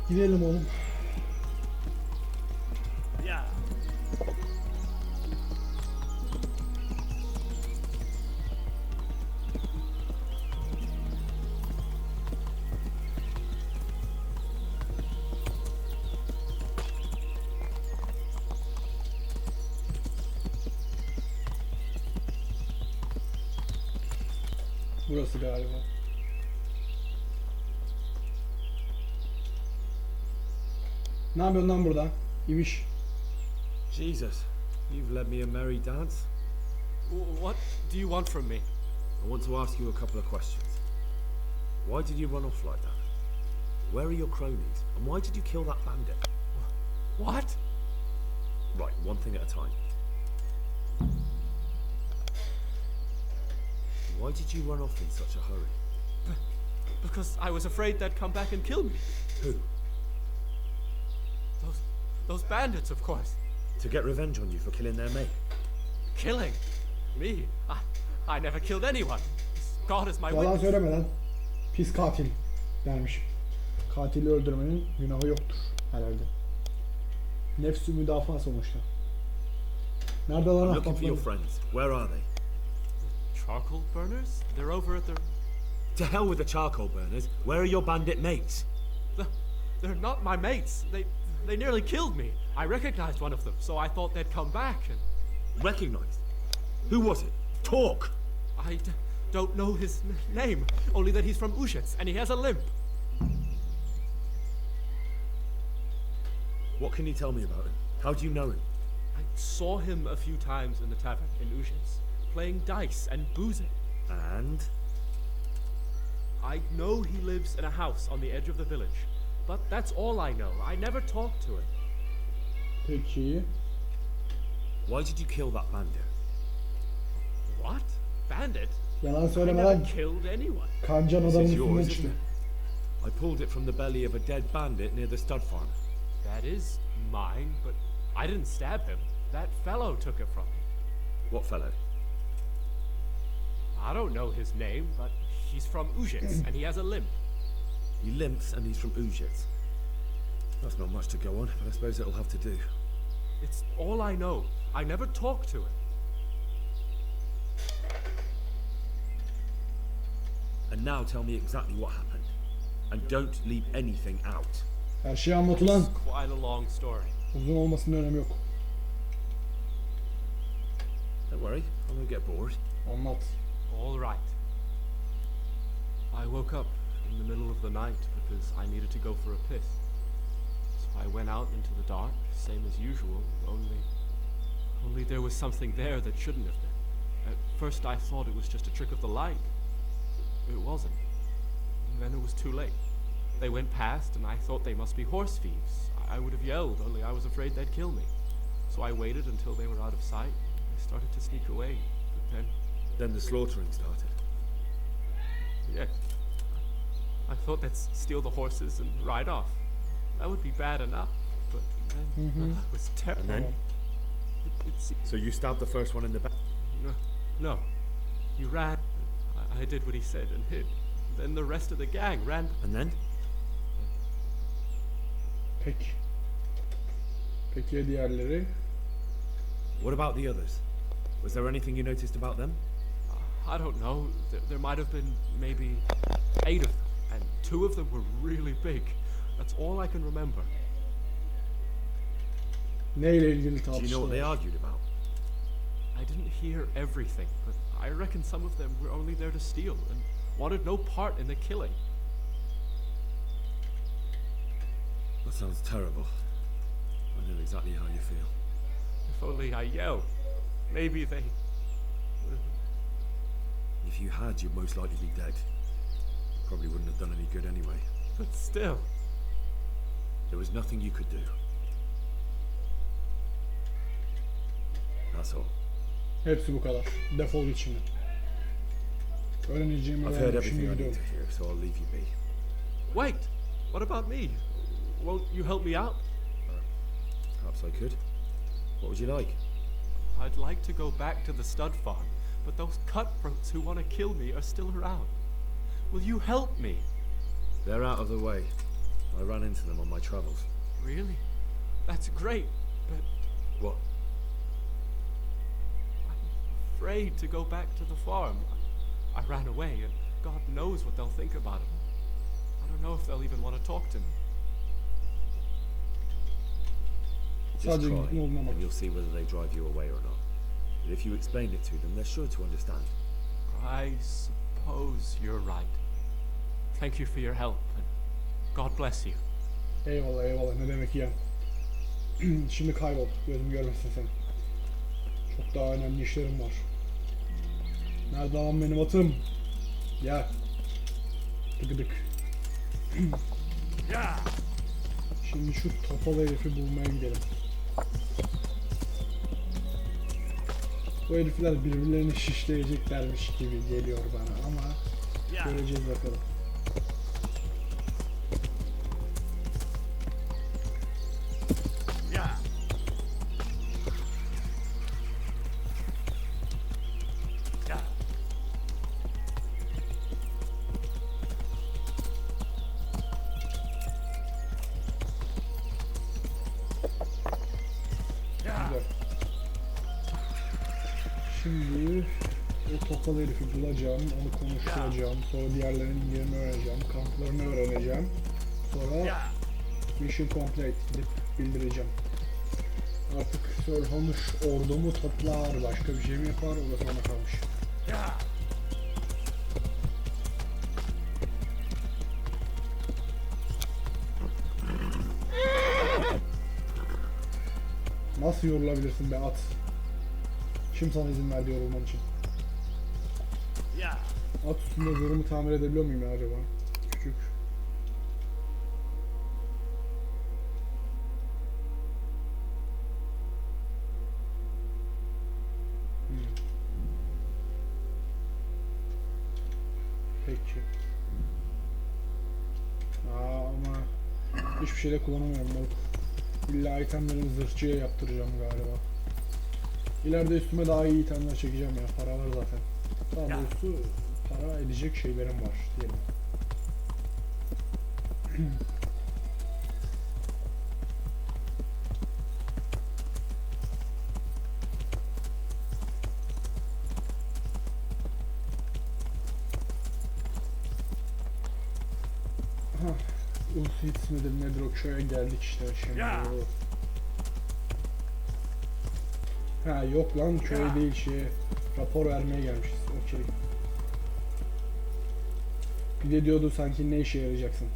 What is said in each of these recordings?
Gidelim oğlum. Yeah. Burası galiba. Ne yapıyorsun lan burada? İbiş. Jesus, you've led me a merry dance. What do you want from me? I want to ask you a couple of questions. Why did you run off like that? Where are your cronies? And why did you kill that bandit? What? Right, one thing at a time. Why did you run off in such a hurry? Because I was afraid they'd come back and kill me. Who? Those bandits, of course. To get revenge on you for killing their mate? Killing? Me? I never killed anyone. God is my Yalan witness. söyleme lan. Pis katil dermiş. Katili öldürmenin günahı yoktur herhalde. Nefsü müdafaa sonuçta. Nerede lan I'm looking for your ahbaplar? friends. Where are they? Charcoal burners? They're over at the... To hell with the charcoal burners. Where are your bandit mates? They're not my mates. They nearly killed me. I recognized one of them, so I thought they'd come back and... Recognized? Who was it? Talk! I don't know his name, only that he's from Ushets and he has a limp. What can you tell me about him? How do you know him? I saw him a few times in the tavern in Ushets, playing dice and boozing. And? I know he lives in a house on the edge of the village, but that's all I know. I never talked to him. Peki. Why did you kill that bandit? What? Bandit? Yalan I söyleme never lan. killed anyone. Kancan This adamın is üstünden yours, çıktı. isn't it? I pulled it from the belly of a dead bandit near the stud farm. That is mine, but I didn't stab him. That fellow took it from me. What fellow? I don't know his name, but he's from Ushets and he has a limp. He limps and he's from Ujic. That's not much to go on, but I suppose it'll have to do. It's all I know. I never talked to him. And now tell me exactly what happened. And don't leave anything out. Her şey anlatılan. It's quite a long story. Uzun olmasının önemi yok. Don't worry, I won't get bored. Anlat. All right. I woke up in the middle of the night because I needed to go for a piss. So I went out into the dark, same as usual, only there was something there that shouldn't have been. At first I thought it was just a trick of the light. It wasn't. And then it was too late. They went past and I thought they must be horse thieves. I would have yelled, only I was afraid they'd kill me. So I waited until they were out of sight. I started to sneak away, but Then the slaughtering started. yeah. I thought they'd steal the horses and ride off. That would be bad enough, but then that was terrible. And then? It So you stabbed the first one in the back? no. He ran. I did what he said and hid. Then the rest of the gang ran. And then? Peki. Peki ya diğerleri? What about the others? Was there anything you noticed about them? I don't know. There might have been maybe 8 of them, and 2 of them were really big. That's all I can remember. Neyle ilgili Do you know what they tartıştılar? argued about? I didn't hear everything, but I reckon some of them were only there to steal and wanted no part in the killing. That sounds terrible. I know exactly how you feel. If only I yelled. Maybe they... If you had, you'd most likely be dead. Probably wouldn't have done any good anyway. But still. There was nothing you could do. That's all. Hepsi bu kadar. Defol git şimdi. Öğreneceğimi I've heard öğrendim. Şimdi everything I need gidiyorum. to hear, so I'll leave you be. Wait! What about me? Won't you help me out? Perhaps I could. What would you like? I'd like to go back to the stud farm, but those cutthroats who want to kill me are still around. Will you help me? They're out of the way. I ran into them on my travels. Really? That's great, but What? I'm afraid to go back to the farm. I ran away, and God knows what they'll think about it. I don't know if they'll even want to talk to me. Just Sadece try, gittin olmamak. and you'll see whether they drive you away or not. But if you explain it to them, they're sure to understand. I suppose you're right. Thank you for your help, and God bless you. Eyvallah eyvallah, ne demek ya. Şimdi kaybol, gözüm görmesin seni. Çok daha önemli işlerim var. Nerede lan benim atım? Gel. Tıkıdık. Şimdi şu topalı herifi bulmaya gidelim. Bu herifler birbirlerini şişleyeceklermiş gibi geliyor bana ama göreceğiz bakalım. Güzel. Şimdi o topal herifi bulacağım, onu konuşturacağım, sonra diğerlerinin yerini öğreneceğim, kamplarını öğreneceğim. Sonra mission complete gidip bildireceğim. Artık Sörhanuş ordumu toplar, başka bir şey mi yapar, orası ona kalmış. Nasıl yorulabilirsin be at? Kim sana izin verdi yorulman için? At üstünde zırhımı tamir edebiliyor muyum ya acaba? Küçük. Peki. Ama hiçbir şeyde kullanamıyorum moruk. İlla itemlerimi zırhçıya yaptıracağım galiba. İleride üstüme daha iyi itemler çekeceğim ya. Para var zaten. Daha doğrusu para edecek şeylerim var diyelim. Ulfits midir nedir o köye geldik işte şimdi. Ha yok lan köye değil şeye rapor vermeye gelmişiz. Okey. Bir de diyordu sanki ne işe yarayacaksın.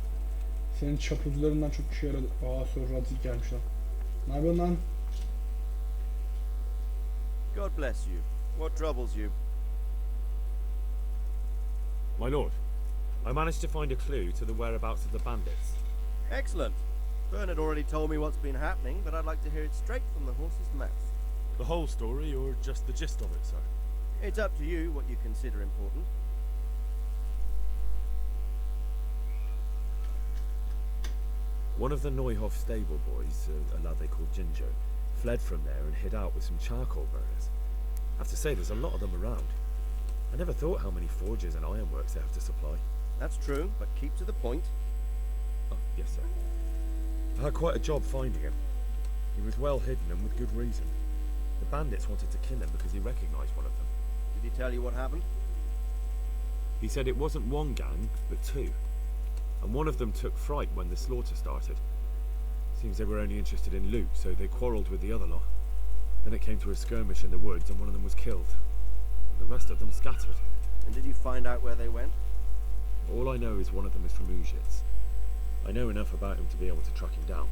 Senin çapuzlarından çok işe yaradı. Sir Radzik gelmiş lan. Ne yapıyorsun lan? God bless you. What troubles you? My lord, I managed to find a clue to the whereabouts of the bandits. Excellent. Bernard already told me what's been happening, but I'd like to hear it straight from the horse's mouth. The whole story or just the gist of it, sir? It's up to you what you consider important. One of the Neuhoff stable boys, a lad they called Ginger, fled from there and hid out with some charcoal burners. I have to say, there's a lot of them around. I never thought how many forges and ironworks they have to supply. That's true, but keep to the point. Oh, yes, sir. I had quite a job finding him. He was well hidden and with good reason. The bandits wanted to kill him because he recognized one of them. Did he tell you what happened? He said it wasn't one gang, but two. And one of them took fright when the slaughter started. Seems they were only interested in loot, so they quarrelled with the other lot. Then it came to a skirmish in the woods and one of them was killed. And the rest of them scattered. And did you find out where they went? All I know is one of them is from Ujits. I know enough about him to be able to track him down.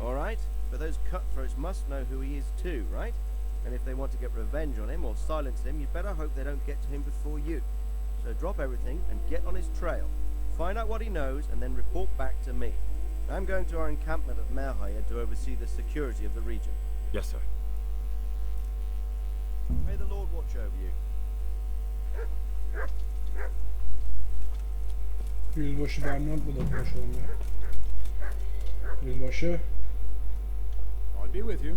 All right, but those cutthroats must know who he is too, right? And if they want to get revenge on him or silence him, you'd better hope they don't get to him before you. So drop everything and get on his trail. Find out what he knows and then report back to me. I'm going to our encampment at Merhaya to oversee the security of the region. Yes, sir. May the Lord watch over you. Yüzbaşı Bernard'la da konuşalım ya. Yüzbaşı. I'll be with you.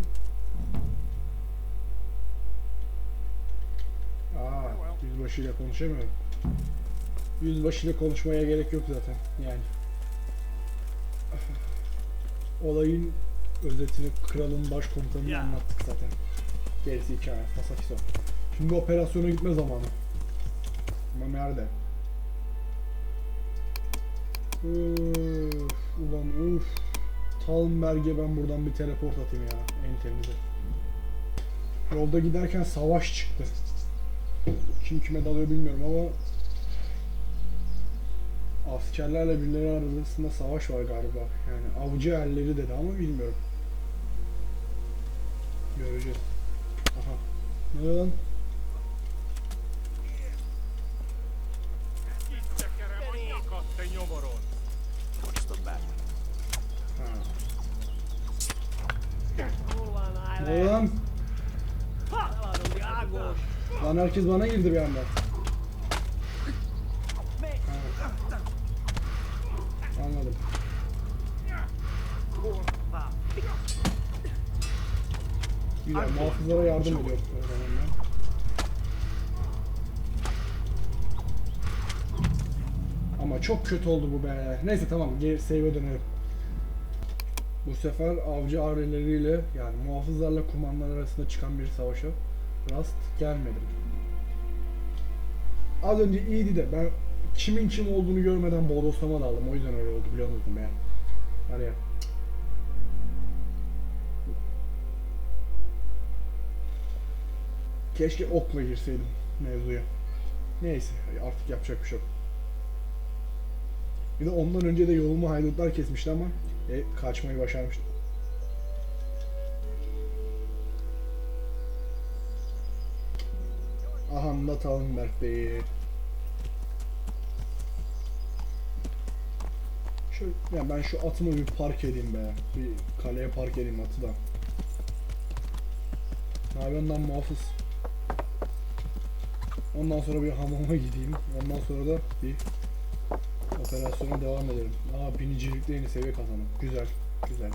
Yüzbaşıyla konuşamıyorum. Yüzbaşıyla konuşmaya gerek yok zaten yani. olayın özetini kralın başkomutanına anlattık zaten. Gerisi hikaye, fasafiso. Şimdi operasyona gitme zamanı. Ama nerede? Ulan öf. Talmberg'e ben buradan bir teleport atayım ya, en temizi. Yolda giderken savaş çıktı. Kim kime dalıyor bilmiyorum ama askerlerle birileri arasında savaş var galiba. Yani avcı erleri dedi ama bilmiyorum. Göreceğiz. Aha. Ne lan? Ne lan? Lan herkes bana girdi bir anda. Ha. Anladım. Güzel, muhafızlara yardım ediyorum o zaman ben. Ama çok kötü oldu bu be. Neyse tamam, geri save'e dönelim. Bu sefer avcı aileleriyle, yani muhafızlarla kumandanlar arasında çıkan bir savaşa rast gelmedim. Az önce iyiydi de ben kimin kim olduğunu görmeden bodoslama daldım. O yüzden öyle oldu, biliyor musun be? Var ya. Keşke okla girseydim mevzuya. Neyse, artık yapacak bir şey yok. Bir de ondan önce de yolumu haydutlar kesmişti ama kaçmayı başarmıştım. Aha da Talmberg Bey. Şöyle, ya ben şu atımı bir park edeyim be. Bir kaleye park edeyim atı da. Hayvandan muhafız. Ondan sonra bir hamama gideyim. Ondan sonra da bir operasyona devam edelim. Binicilikte yeni seviye kazandım. Güzel, güzel.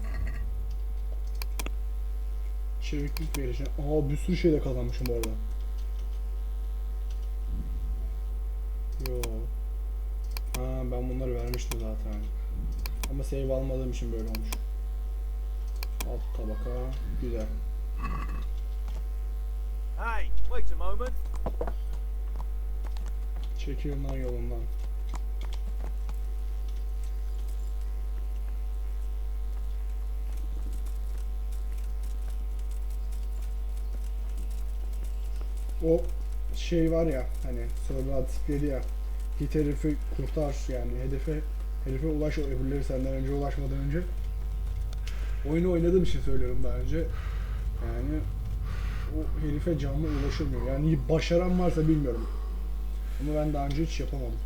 Çeviklik vereceğim. Bir sürü şey de kazanmışım bu arada. Yo. Ben bunları vermiştim zaten. Ama save almadığım için böyle olmuş. Alt tabaka. Güzel. Hey, wait a moment. Çekilin lan yolundan. O şey var ya, hani sonra tipledi ya, git herifi kurtar, yani herife ulaş, öbürleri senden önce ulaşmadan önce. Oyunu oynadığım için söylüyorum daha önce. Yani o herife canlı ulaşılmıyor. Yani başaran varsa bilmiyorum. Ama ben daha önce hiç yapamadım.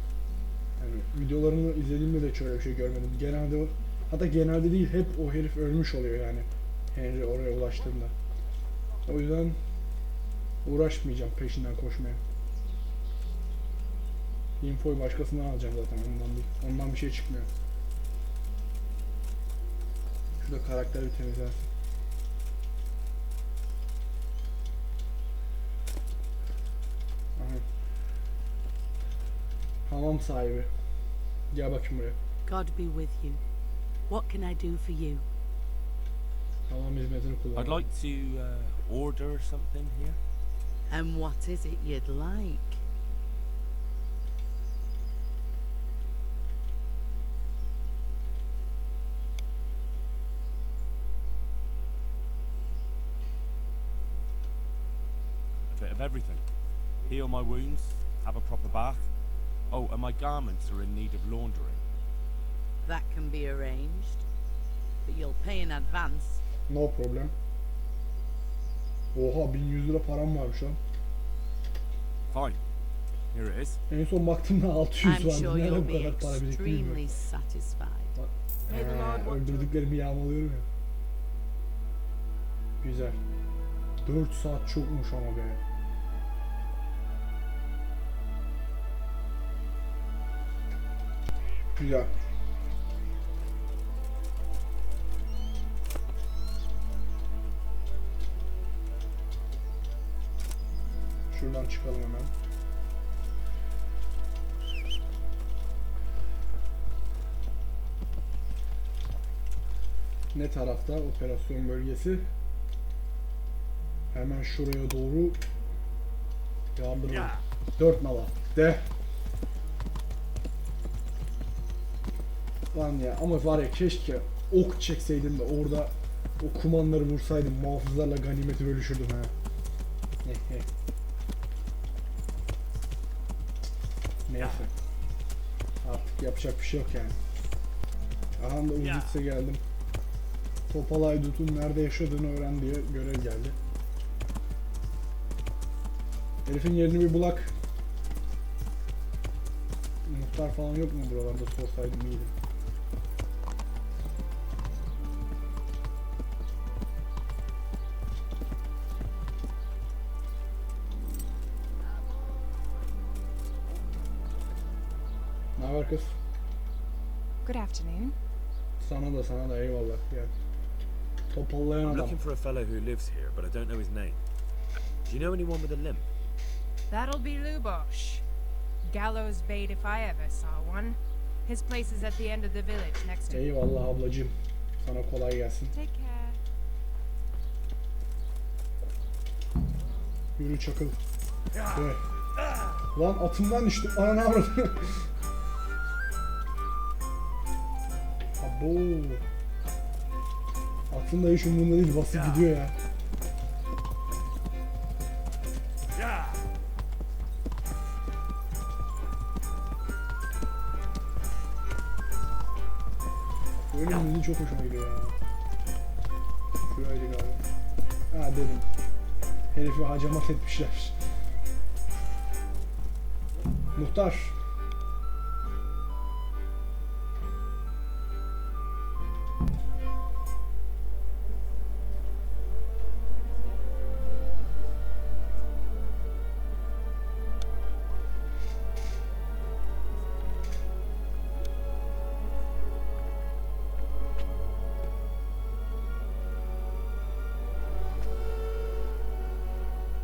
Yani videolarını izlediğimde de hiç öyle bir şey görmedim. Genelde, hatta genelde değil, hep o herif ölmüş oluyor yani. Henry oraya ulaştığında. O yüzden uğraşmayacağım peşinden koşmaya. Infoyu başkasından alacağım zaten, ondan değil. Ondan bir şey çıkmıyor. Şurada karakter bir temizlensin. Aha. Hamam sahibi. Gel bakayım buraya. God be with you. What can I do for you? Hamam hizmetini kullan. I'd like to order something here. And what is it you'd like? A bit of everything. Heal my wounds, have a proper bath. Oh, and my garments are in need of laundering. That can be arranged, but you'll pay in advance. No problem. Oha, 1100 lira param varmış lan. Fine. Here it is. En son baktığımda 600 I'm vardı. sure Nerede you'll bu be kadar para birikti bilmiyorum. extremely satisfied. Öldürdüklerimi yağmalıyorum ya. Güzel. 4 saat çokmuş ama be. Güzel. Şuradan çıkalım hemen. Ne tarafta operasyon bölgesi? Hemen şuraya doğru yağdıralım. 4 nala. De. Lan ya ama var ya keşke ok çekseydim de orada o kumanları vursaydım, muhafızlarla ganimeti bölüşürdüm ha. Neyse. Artık yapacak bir şey yok yani. Aha da Uzit'se geldim. Topal Aydut'un nerede yaşadığını öğren diye görev geldi. Herifin yerini bir bulak. Muhtar falan yok mu buralarda, sorsaydım iyiydi. Ne haber kız? Good afternoon. Sana da eyvallah ya. Topallayan I'm adam. looking for a fellow who lives here, but I don't know his name. Do you know anyone with a limp? That'll be Lubosh. Gallows bait if I ever saw one. His place is at the end of the village next to... Eyvallah ablacığım. Sana kolay gelsin. Take care. Yürü çakıl. Evet. Lan atımdan düştüm. Ana avradım. Abo. Atın da hiç umurunda değil. Basıp gidiyor ya. Böyle müziği çok hoşuma gidiyor ya. Şuraydı galiba. Ha dedim. Herifi hacamat etmişler. Muhtar.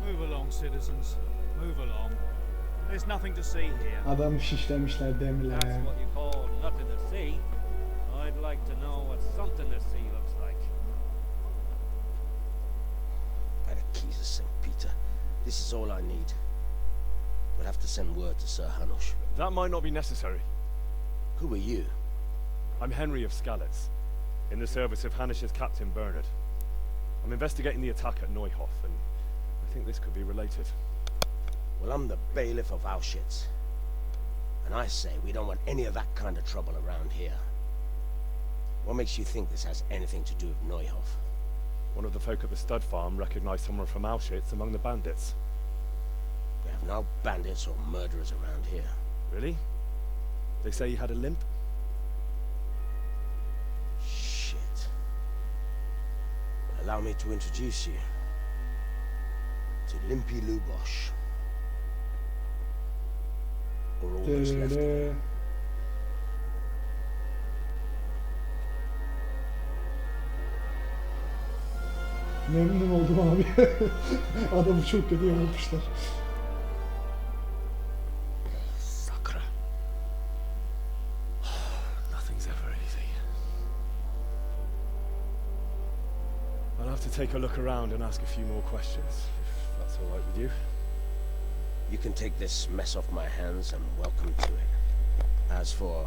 Move along, citizens. Move along. There's nothing to see here. Adamı şişlemişler demirler. That's what you call nothing to see. I'd like to know what something to see looks like. By the keys of St. Peter, this is all I need. We'll have to send word to Sir Hanush. That might not be necessary. Who are you? I'm Henry of Skalitz, in the service of Hanish's Captain Bernard. I'm investigating the attack at Neuhof, and I think this could be related. Well, I'm the bailiff of Auschwitz. And I say we don't want any of that kind of trouble around here. What makes you think this has anything to do with Neuhof? One of the folk at the stud farm recognized someone from Auschwitz among the bandits. We have no bandits or murderers around here. Really? They say he had a limp? Shit. Well, allow me to introduce you to Limpy Lubosh. Or all that's left of him. Memnun oldum abi. Adamı çok kötü yapmışlar. Sakra. Nothing's ever easy. I'll have to take a look around and ask a few more questions, if that's all right with you. You can take this mess off my hands and welcome to it. As for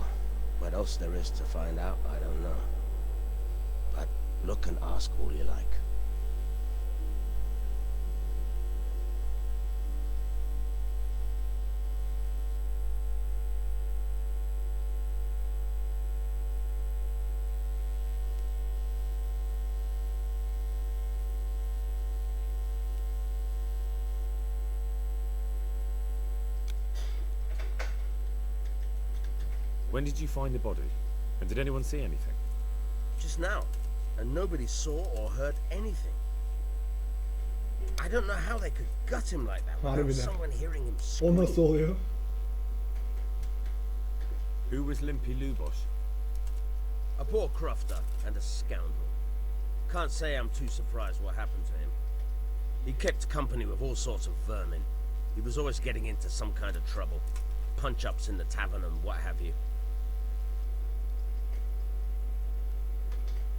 what else there is to find out, I don't know. But look and ask all you like. When did you find the body? And did anyone see anything? Just now. And nobody saw or heard anything. I don't know how they could gut him like that without Harbiden. someone hearing him O scream. nasıl oluyor? Who was Limpy Lubosh? A poor crofter and a scoundrel. Can't say I'm too surprised what happened to him. He kept company with all sorts of vermin. He was always getting into some kind of trouble. Punch-ups in the tavern and what have you.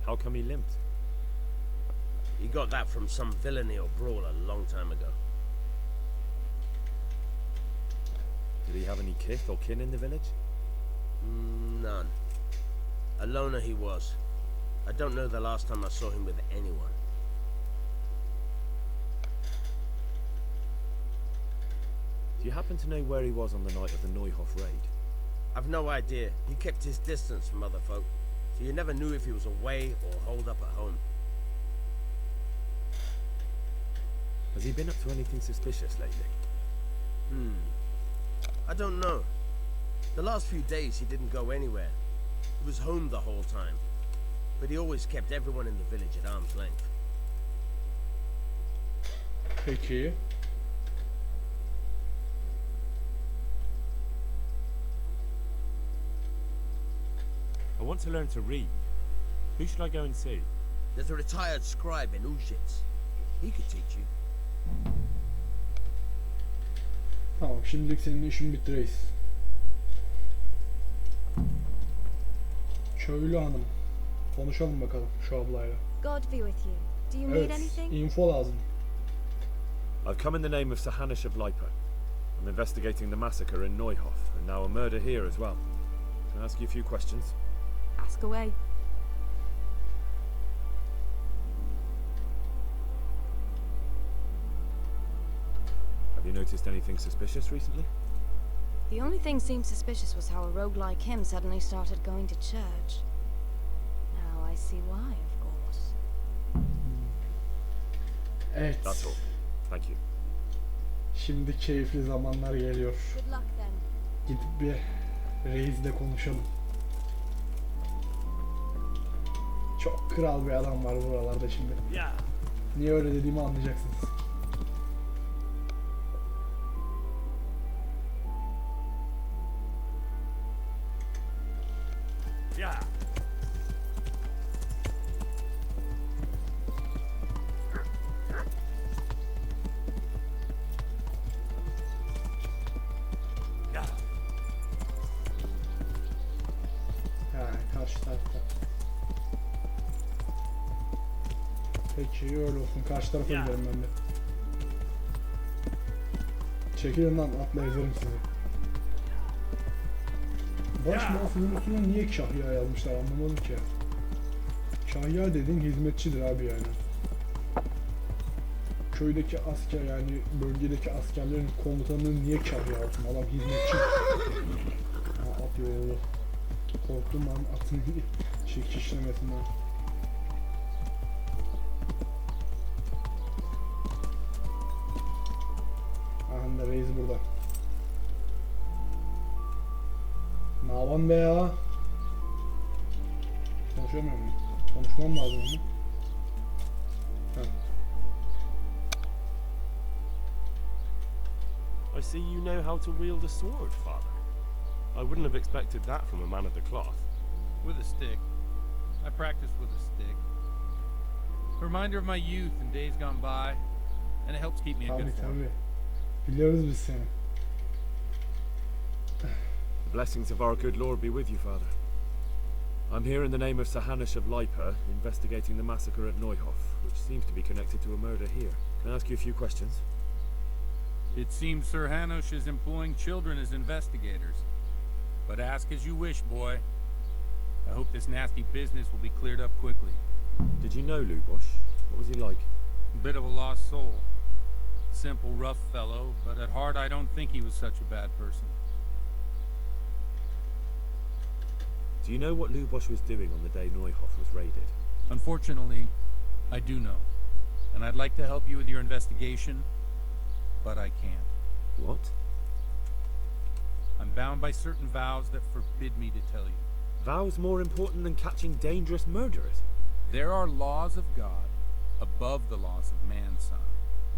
How come he limped? He got that from some villainy or brawl a long time ago. Did he have any kith or kin in the village? None. A loner he was. I don't know the last time I saw him with anyone. Do you happen to know where he was on the night of the Neuhof raid? I've no idea. He kept his distance from other folk, so you never knew if he was away or holed up at home. Has he been up to anything suspicious lately? I don't know. The last few days he didn't go anywhere. He was home the whole time. But he always kept everyone in the village at arm's length. Peki. I want to learn to read. Who should I go and see? There's a retired scribe in Ushitz. He could teach you. Tamam, şimdilik senin işin bitti reis. Köylü hanım. Konuşalım bakalım şu ablayla. God be with you. Do you need Evet, anything? info lazım. I've come in the name of Sahanish of Lipa. I'm investigating the massacre in Neuhof, and now a murder here as well. Can I ask you a few questions? Ask away. Have you noticed anything suspicious recently? The only thing seemed suspicious was how a rogue like him suddenly started going to church. Now I see why, of course. Evet. That's all. Thank you. Şimdi keyifli zamanlar geliyor. Good luck then. Gidip bir reisle konuşalım. Çok kral bir adam var buralarda şimdi. Niye öyle dediğimi anlayacaksınız. Karşı tarafta. Peki öyle olsun. Karşı tarafa gidelim ben de. Çekilin lan, atla ezerim sizi. Baş muhafızın üstüne niye Kahya yazmışlar anlamadım ki. Kahya dediğin hizmetçidir abi yani. Köydeki asker yani bölgedeki askerlerin komutanı niye Kahya olsun? Adam hizmetçi. Ha, at yolu. Korktum ben atın kişnemesinden. Aha da reis burada. Ne yapan be ya? Konuşamıyor muyum? Konuşmam lazım onu. I see you know how to wield a sword, Father. I wouldn't have expected that from a man of the cloth. With a stick. I practice with a stick. A reminder of my youth and days gone by, and it helps keep me in good form. Tabii. Biliyoruz biz seni. The blessings of our good Lord be with you, Father. I'm here in the name of Sahanish of Lipa, investigating the massacre at Neuhof, which seems to be connected to a murder here. Can I ask you a few questions? It seems Sir Hanush is employing children as investigators. But ask as you wish, boy. I hope this nasty business will be cleared up quickly. Did you know Lubosh? What was he like? A bit of a lost soul. Simple, rough fellow, but at heart I don't think he was such a bad person. Do you know what Lubosh was doing on the day Neuhof was raided? Unfortunately, I do know. And I'd like to help you with your investigation, but I can't. What? I'm bound by certain vows that forbid me to tell you. Vows more important than catching dangerous murderers? There are laws of God above the laws of man, son.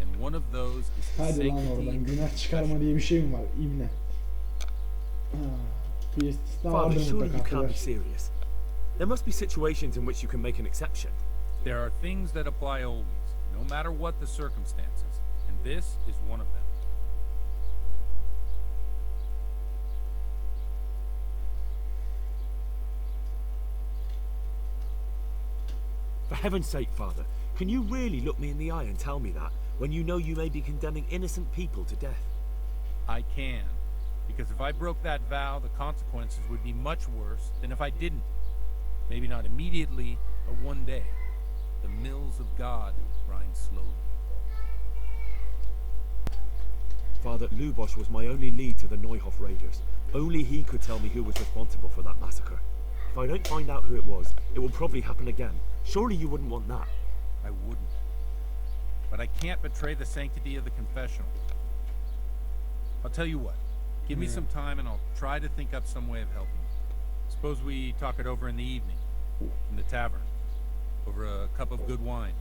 And one of those is the Hadi lan sanctity oradan. Günah çıkarma diye bir şey mi var? İbne. Bir istisna Father, vardır surely you mutlaka. can't be arkadaş. serious. There must be situations in which you can make an exception. There are things that apply always, no matter what the circumstances. And this is one of them. For heaven's sake, Father, can you really look me in the eye and tell me that, when you know you may be condemning innocent people to death? I can. Because if I broke that vow, the consequences would be much worse than if I didn't. Maybe not immediately, but one day. The mills of God grind slowly. Father, Lubosh was my only lead to the Neuhof raiders. Only he could tell me who was responsible for that massacre. If I don't find out who it was, it will probably happen again. Surely you wouldn't want that. I wouldn't. But I can't betray the sanctity of the confessional. I'll tell you what. Give me some time and I'll try to think up some way of helping you. Suppose we talk it over in the evening. In the tavern. Over a cup of good wine.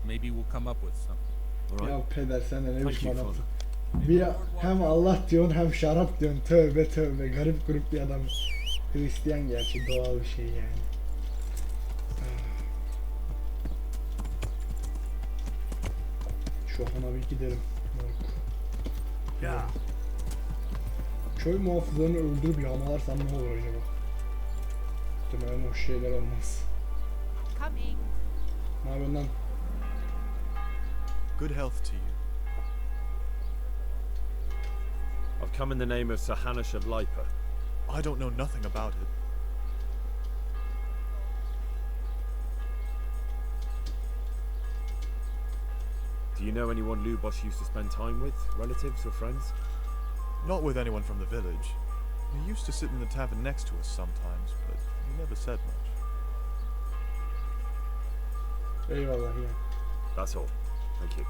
Maybe we'll come up with something. Ya peder sen de ne biçim adamsın. Bir hem Allah diyorsun hem şarap diyorsun. Tövbe tövbe. Garip grup bir adam. Hristiyan gerçi doğal bir şey yani. Şu hana bir gidelim. Ya. Köy muhafızlarını öldürüp yağmalarsam ne olur acaba? Muhtemelen hoş şeyler olmaz. Coming. Ne yapıyorsun lan? Good health to you. I've come in the name of Sir Hanush of Lipa. I don't know nothing about it. Do you know anyone Lubosh used to spend time with? Relatives or friends? Not with anyone from the village. He used to sit in the tavern next to us sometimes, but he never said much. Eyvallah ya. That's all. Thank you.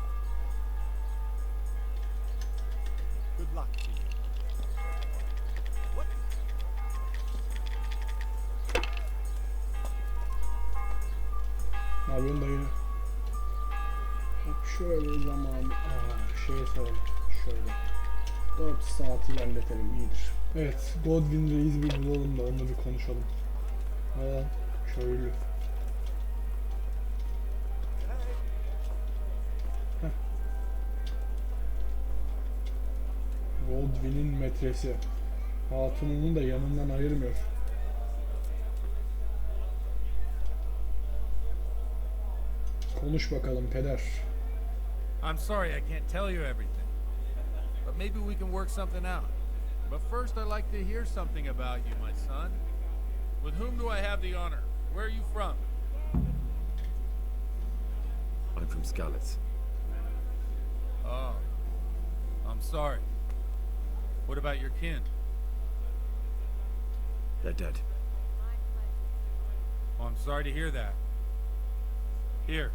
Good luck to you. Ne yapıyorsun dayı? Hop şöyle zaman şeye soralım. Şöyle. 4 saat ilerletelim iyidir. Evet, Godwin Reyiz bir bulalım da onunla bir konuşalım. Ne lan? Köylü. Godwin'in metresi. Hatununu da yanından ayırmıyor. Konuş bakalım peder. I'm sorry I can't tell you everything. But maybe we can work something out. But first I'd like to hear something about you, my son. With whom do I have the honor? Where are you from? I'm from Skalitz. Oh. I'm sorry. What about your kin? They're dead. Oh, I'm sorry to hear that. Here,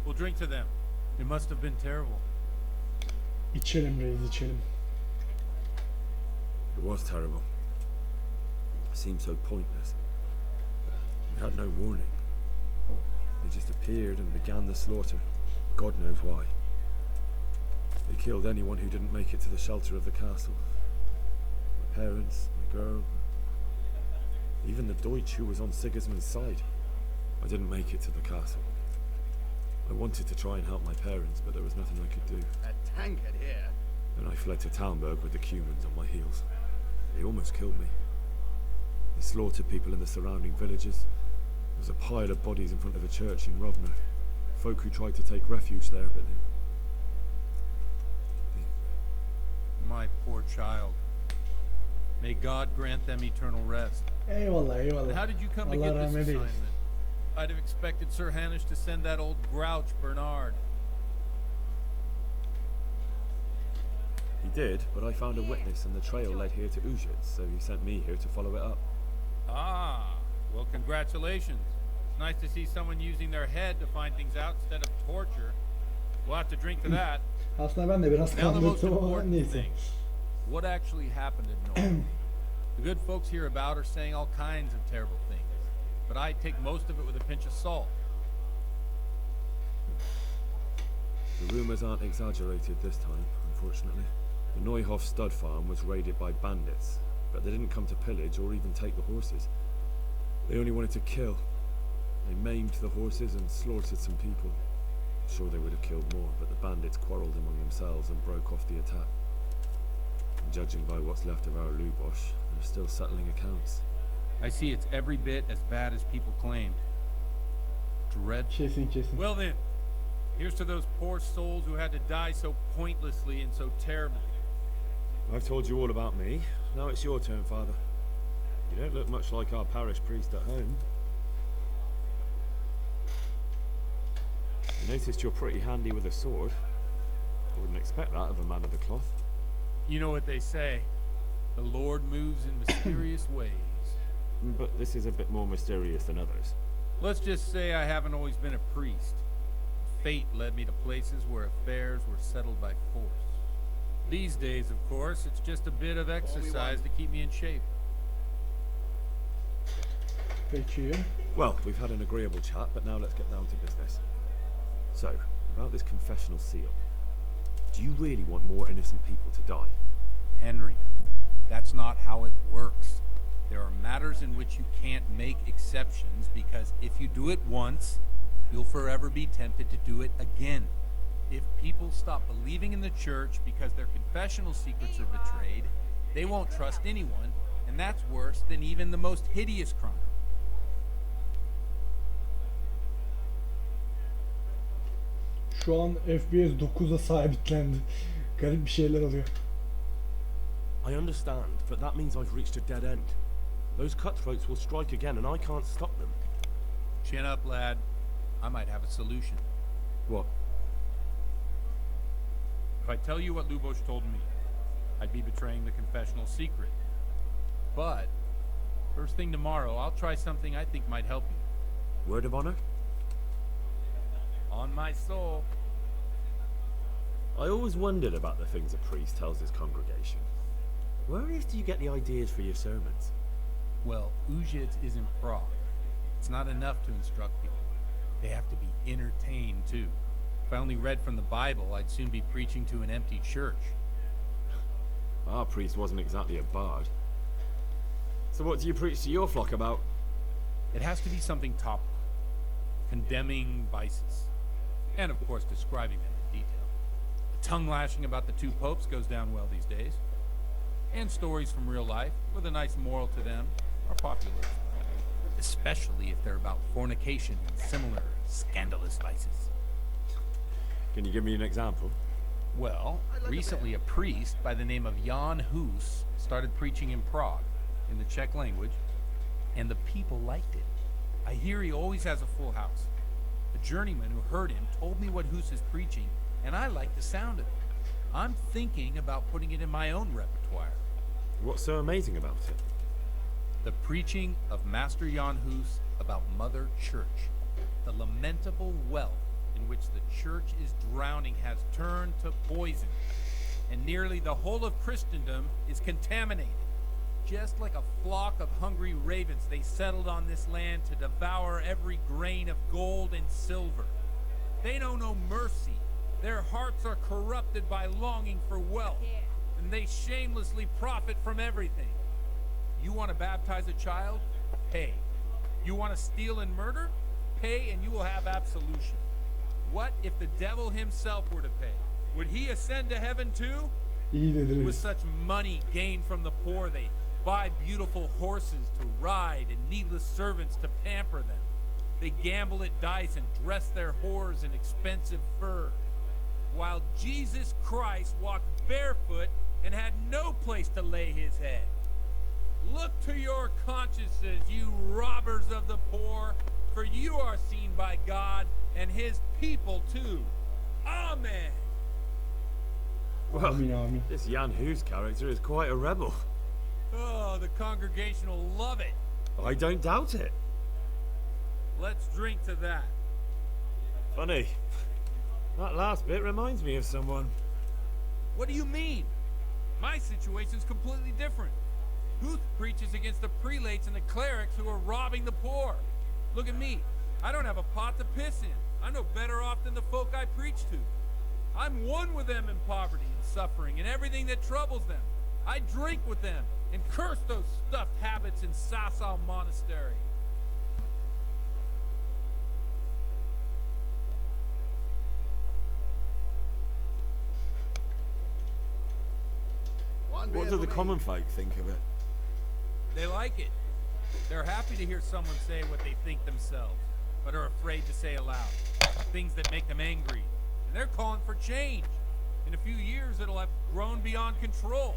we'll drink to them. It must have been terrible. İçelim reis içelim. It was terrible. It seemed so pointless. We had no warning. They just appeared and began the slaughter. God knows why. They killed anyone who didn't make it to the shelter of the castle. My parents, my girl, even the Deutsch who was on Sigismund's side. I didn't make it to the castle. I wanted to try and help my parents, but there was nothing I could do. A tankard here. Then I fled to Talmberg with the Cumans on my heels. They almost killed me. They slaughtered people in the surrounding villages. There was a pile of bodies in front of a church in Rovno. Folk who tried to take refuge there, but My poor child. May God grant them eternal rest. Eyvallah eyvallah. And how did you come to Allah get this rahmet eylesin. assignment? I'd have expected Sir Hanush to send that old grouch Bernard. he did, but I found a witness and the trail led here to Ujit, so he sent me here to follow it up. Ah, well, congratulations. It's nice to see someone using their head to find things out instead of torture. We'll have to drink to that. Aslında ben de biraz Now the most kandırdım ama important neyse. thing. What actually happened in Norway? The good folks hereabout are saying all kinds of terrible things, but I take most of it with a pinch of salt. The rumors aren't exaggerated this time, unfortunately. The Neuhof stud farm was raided by bandits, but they didn't come to pillage or even take the horses. They only wanted to kill. They maimed the horses and slaughtered some people. I'm sure they would have killed more, but the bandits quarreled among themselves and broke off the attack. And judging by what's left of our Lubosh, they're still settling accounts. I see it's every bit as bad as people claimed. dreadful. Kesin. Well then, here's to those poor souls who had to die so pointlessly and so terribly. I've told you all about me. Now it's your turn, Father. You don't look much like our parish priest at home. I noticed you're pretty handy with a sword. I wouldn't expect that of a man of the cloth. You know what they say. The Lord moves in mysterious ways. But this is a bit more mysterious than others. Let's just say I haven't always been a priest. Fate led me to places where affairs were settled by force. These days, of course, it's just a bit of exercise to keep me in shape. Peki. Well, we've had an agreeable chat, but now let's get down to business. So, about this confessional seal. Do you really want more innocent people to die? Henry, that's not how it works. There are matters in which you can't make exceptions because if you do it once, you'll forever be tempted to do it again. If people stop believing in the church because their confessional secrets are betrayed, they won't trust anyone, and that's worse than even the most hideous crime. Şu an FPS 9'a sabitlendi. Garip bir şeyler oluyor. I understand, but that means I've reached a dead end. Those cutthroats will strike again, and I can't stop them. Chin up, lad. I might have a solution. What? If I tell you what Lubosh told me, I'd be betraying the confessional secret. But, first thing tomorrow, I'll try something I think might help you. Word of honor? On my soul. I always wondered about the things a priest tells his congregation. Where on earth do you get the ideas for your sermons? Well, Ujits is in Prague. It's not enough to instruct people. They have to be entertained, too. If I only read from the Bible, I'd soon be preaching to an empty church. Our priest wasn't exactly a bard. So what do you preach to your flock about? It has to be something topical. Condemning vices. And, of course, describing them in detail. The tongue-lashing about the two popes goes down well these days. And stories from real life, with a nice moral to them, are popular. Especially if they're about fornication and similar scandalous vices. Can you give me an example? Well, recently a priest by the name of Jan Hus started preaching in Prague, in the Czech language, and the people liked it. I hear he always has a full house. A journeyman who heard him told me what Hus is preaching, and I like the sound of it. I'm thinking about putting it in my own repertoire. What's so amazing about it? The preaching of Master Jan Hus about Mother Church. The lamentable wealth in which the church is drowning has turned to poison, and nearly the whole of Christendom is contaminated. Just like a flock of hungry ravens, they settled on this land to devour every grain of gold and silver. They know no mercy. Their hearts are corrupted by longing for wealth, and they shamelessly profit from everything. You want to baptize a child? Pay. You want to steal and murder? Pay and you will have absolution. What if the devil himself were to pay? Would he ascend to heaven too? With such money gained from the poor, they buy beautiful horses to ride and needless servants to pamper them. They gamble at dice and dress their whores in expensive furs. While Jesus Christ walked barefoot and had no place to lay his head. Look to your consciences, you robbers of the poor, for you are seen by God and his people too. Amen. Well, this Jan Hus character is quite a rebel. Oh, the congregation will love it. I don't doubt it. Let's drink to that. Funny. That last bit reminds me of someone. What do you mean? My situation's completely different. Huth preaches against the prelates and the clerics who are robbing the poor. Look at me. I don't have a pot to piss in. I'm no better off than the folk I preach to. I'm one with them in poverty and suffering and everything that troubles them. I drink with them and curse those stuffed habits in Sasau Monastery. What do the common folk think of it? They like it. They're happy to hear someone say what they think themselves. but are afraid to say aloud. Things that make them angry. And they're calling for change. In a few years, it'll have grown beyond control.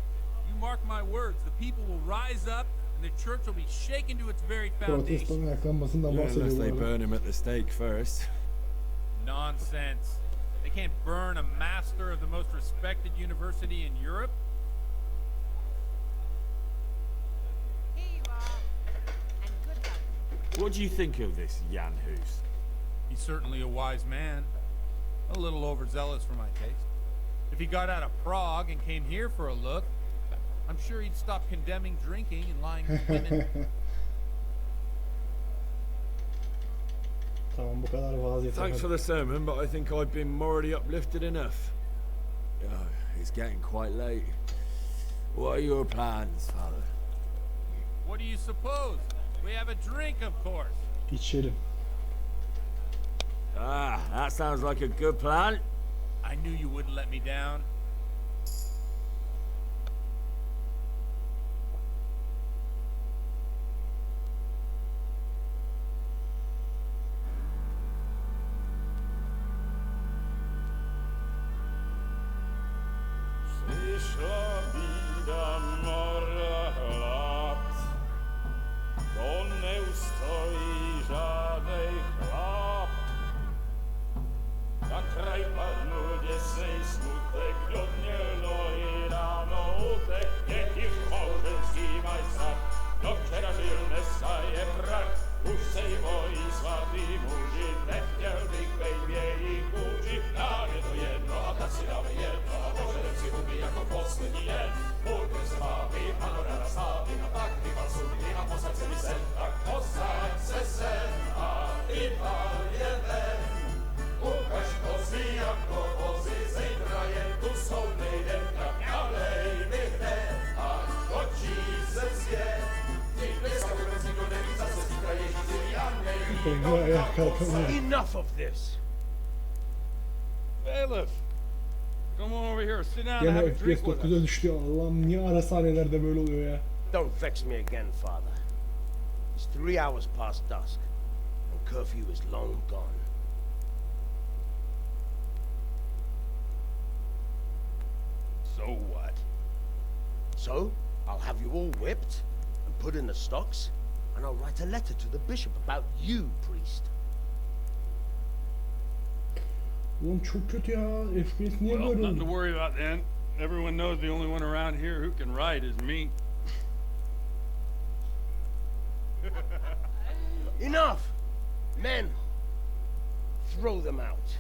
You mark my words, the people will rise up, and the church will be shaken to its very foundation. Protestan ayaklanmasından Unless bahsediyor they bu arada. burn him at the stake first. Nonsense. They can't burn a master of the most respected university in Europe? Here you are. And good luck. What do you think of this Jan Hus? He's certainly a wise man. A little overzealous for my taste. If he got out of Prague and came here for a look, I'm sure he'd stop condemning drinking and lying with women. Tamam, bu kadar vaaz yeter. Thanks for the sermon, but I think I've been morally uplifted enough. Oh, it's getting quite late. What are your plans, Father? What do you suppose? We have a drink, of course. İçelim. Ah, that sounds like a good plan. I knew you wouldn't let me down. Enough of this. Bailiff, come on over here, sit down and Gene have a FPS drink with us. 9'a düştü ya. Allah'ım niye ara sahnelerde böyle oluyor ya? Don't vex me again, Father. It's 3 hours past dusk, and curfew is long gone. So what? So, I'll have you all whipped and put in the stocks, and I'll write a letter to the bishop about you, priest. Oğlum çok kötü ya. FPS niye Well, böyle nothing to oldu? worry about then. Everyone knows the only one around here who can ride is me. Enough! Men, throw them out.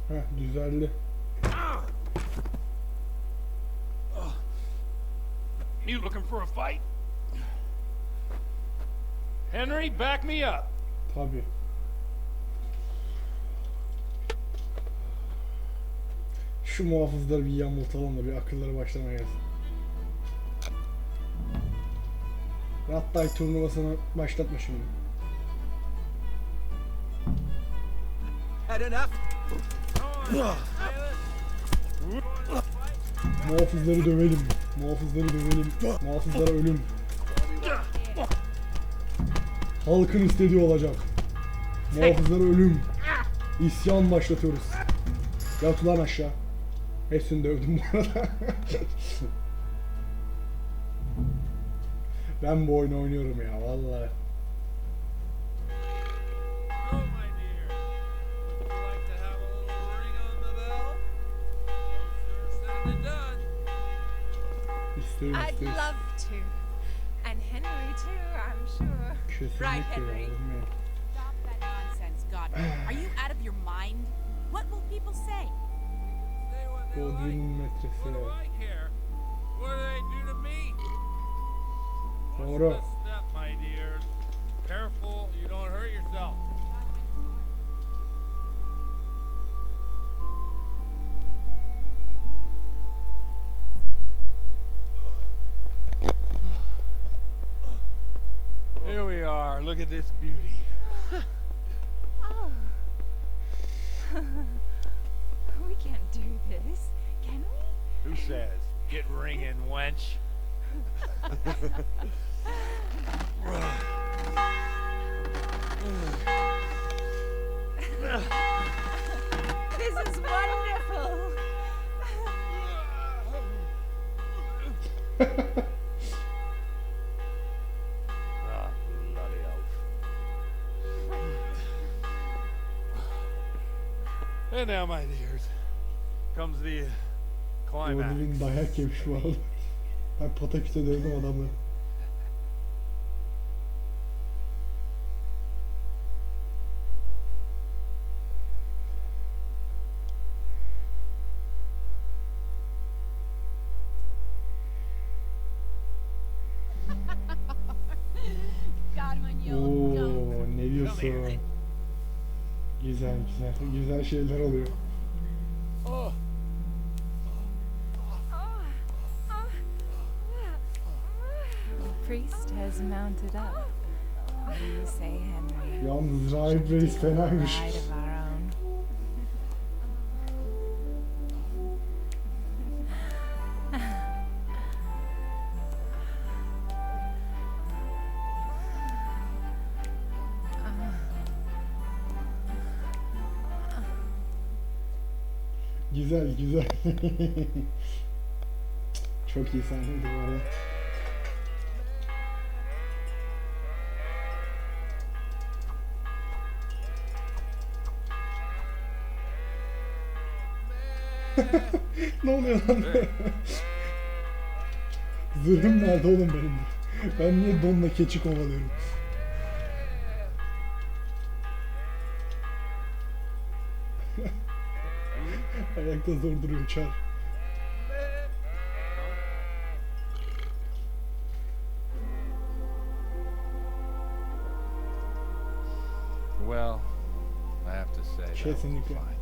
Heh, düzeldi. You looking for a fight? Henry, back me up. Tabii. Şu muhafızları bir yamultalım da bir akılları başlarına gelsin. Rattay turnuvasını başlatma şimdi. Had enough? Muhafızları dövelim. Muhafızları dövelim. Muhafızlara ölüm. Halkın istediği olacak. Muhafızlara ölüm. İsyan başlatıyoruz. Yat ulan aşağı. Hepsini dövdüm bu arada. Ben bu oyunu oynuyorum ya vallahi. I'd love to. And Henry too, I'm sure. Right, Henry? Stop that nonsense, Godwin. Are you out of your mind? What will people say? Godwin'in metresi. What do I care? What do they do to me? Doğru. Watch the step, my dears. Careful, you don't hurt yourself. Here we are. Look at this beauty. Oh. We can't do this, can we? Who says? Get Bring-in, wench. This is wonderful. Ah, bloody oath. And now, my dears, comes the climax. Godwin dayak yemiş bu arada. Ben pataküte dövdüm adamı. Godwin, you Oo, ne diyorsun? Güzel güzel. Güzel şeyler oluyor. The priest has mounted up. What do you say, Henry? Yalnız Rahip Reis fenaymış. Bride of our own. Güzel güzel. Çok iyi sahneydi bu arada. Ne oluyor lan? Zırhım nerede oğlum benim? Ben niye donla keçi kovalıyorum? Ayakta zor duruyor Çar. Well, I have to say that was a Kesinlikle. fine evening.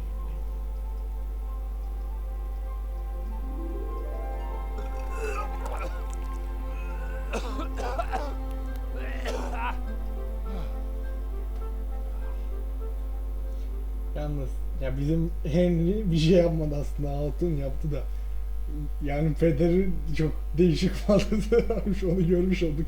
Yalnız ya bizim Henry bir şey yapmadı aslında, Hatun yaptı da. Yani pederi çok değişik falan. Onu görmüş olduk.